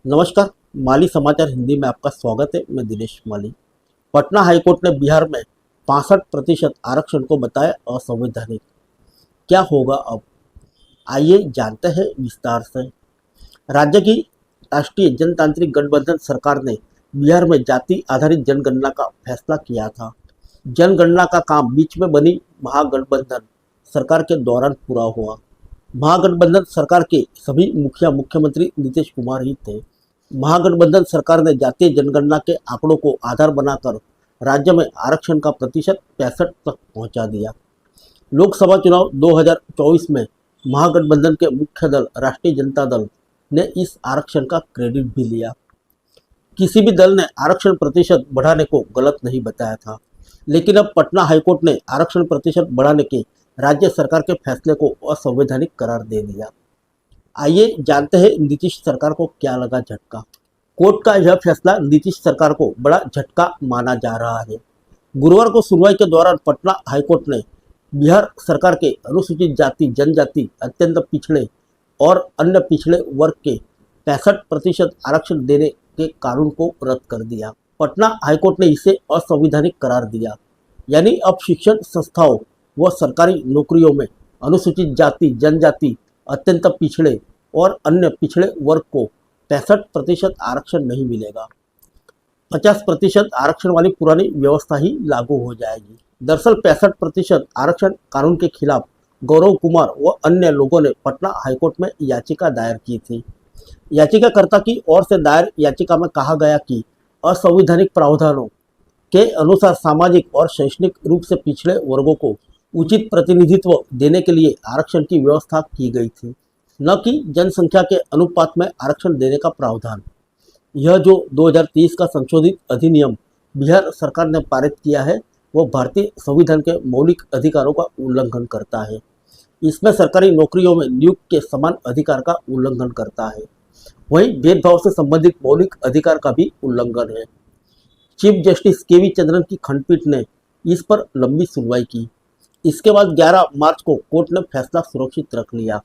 नमस्कार। माली समाचार हिंदी में आपका स्वागत है। मैं दिनेश माली। पटना हाईकोर्ट ने बिहार में 65% आरक्षण को बताया असंवैधानिक। क्या होगा अब, आइए जानते हैं विस्तार से। राज्य की राष्ट्रीय जनतांत्रिक गठबंधन सरकार ने बिहार में जाति आधारित जनगणना का फैसला किया था। जनगणना का काम बीच में बनी महागठबंधन सरकार के दौरान पूरा हुआ। महागठबंधन सरकार के सभी मुख्यमंत्री नीतीश कुमार ही थे। महागठबंधन सरकार ने जातीय जनगणना के आंकड़ों को आधार बनाकर राज्य में आरक्षण का प्रतिशत 65 तक पहुंचा दिया। लोकसभा चुनाव 2024 में महागठबंधन के मुख्य दल राष्ट्रीय जनता दल ने इस आरक्षण का क्रेडिट भी लिया। किसी भी दल ने आरक्षण प्रतिशत बढ़ाने को गलत नहीं बताया था, लेकिन अब पटना हाईकोर्ट ने आरक्षण प्रतिशत बढ़ाने के राज्य सरकार के फैसले को असंवैधानिक करार दे दिया। आइए जानते हैं नीतीश सरकार को क्या लगा झटका। कोर्ट का यह फैसला नीतीश सरकार को बड़ा झटका माना जा रहा है। गुरुवार को सुनवाई के दौरान पटना हाईकोर्ट ने बिहार सरकार के अनुसूचित जाति, जनजाति, अत्यंत पिछड़े और अन्य पिछड़े वर्ग के 65% आरक्षण देने के कानून को रद्द कर दिया। पटना हाईकोर्ट ने इसे असंवैधानिक करार दिया। यानी अब शिक्षण संस्थाओं व सरकारी नौकरियों में अनुसूचित जाति, जनजाति, अत्यंत पिछड़े और अन्य पिछड़े वर्ग को 65% आरक्षण नहीं मिलेगा। 50% आरक्षण वाली पुरानी व्यवस्था ही लागू हो जाएगी। दरअसल 65% आरक्षण कानून के खिलाफ गौरव कुमार व अन्य लोगों ने पटना हाईकोर्ट में याचिका दायर की थी। याचिकाकर्ता की ओर से दायर याचिका में कहा गया कि असंवैधानिक प्रावधानों के अनुसार सामाजिक और शैक्षणिक रूप से पिछड़े वर्गों को उचित प्रतिनिधित्व देने के लिए आरक्षण की व्यवस्था की गई थी, न कि जनसंख्या के अनुपात में आरक्षण देने का प्रावधान। यह जो 2023 का संशोधित अधिनियम बिहार सरकार ने पारित किया है, वह भारतीय संविधान के मौलिक अधिकारों का उल्लंघन करता है। इसमें सरकारी नौकरियों में नियुक्ति के समान अधिकार का उल्लंघन करता है। वहीं भेदभाव से संबंधित मौलिक अधिकार का भी उल्लंघन है। Chief justice KV. चंद्रन की खंडपीठ ने इस पर लंबी सुनवाई की। इसके बाद 11 मार्च को कोर्ट ने फैसला सुरक्षित रख लिया।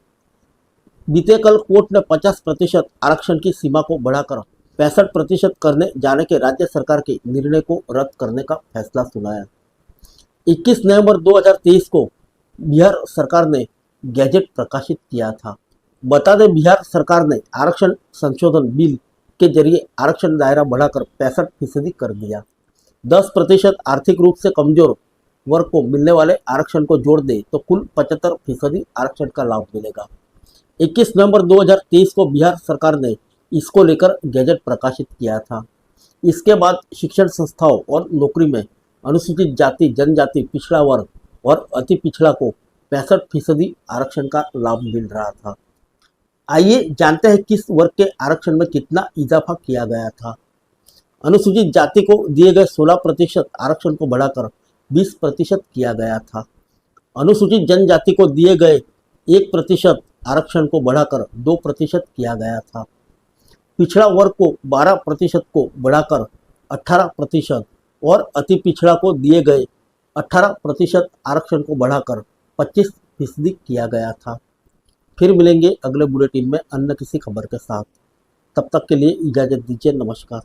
बीते कल कोर्ट ने 50% आरक्षण की सीमा को बढ़ाकर 65% करने जाने के राज्य सरकार के निर्णय को रद्द करने का फैसला सुनाया। 21 नवंबर 2023 को बिहार सरकार ने गैजेट प्रकाशित किया था। बता दें, बिहार सरकार ने आरक्षण संशोधन बिल के जरिए आरक्षण दायरा बढ़ाकर 65% कर दिया। 10% आर्थिक रूप से कमजोर वर्ग को मिलने वाले आरक्षण को जोड़ दे तो कुल 75% आरक्षण का लाभ मिलेगा। 21 नवंबर 2023 को बिहार सरकार ने इसको लेकर गैजेट प्रकाशित किया था। इसके बाद शिक्षण संस्थाओं और नौकरी में अनुसूचित जाति, जनजाति, पिछड़ा वर्ग और अति पिछड़ा को 65% आरक्षण का लाभ मिल रहा था। आइए जानते हैं किस वर्ग के आरक्षण में कितना इजाफा किया गया था। अनुसूचित जाति को दिए गए 16% आरक्षण को बढ़ाकर 20% किया गया था। अनुसूचित जनजाति को दिए गए 1% आरक्षण को बढ़ाकर 2% किया गया था। पिछड़ा वर्ग को 12% को बढ़ाकर 18% और अति पिछड़ा को दिए गए 18% आरक्षण को बढ़ाकर 25% किया गया था। फिर मिलेंगे अगले बुलेटिन में अन्य किसी खबर के साथ। तब तक के लिए इजाज़त दीजिए। नमस्कार।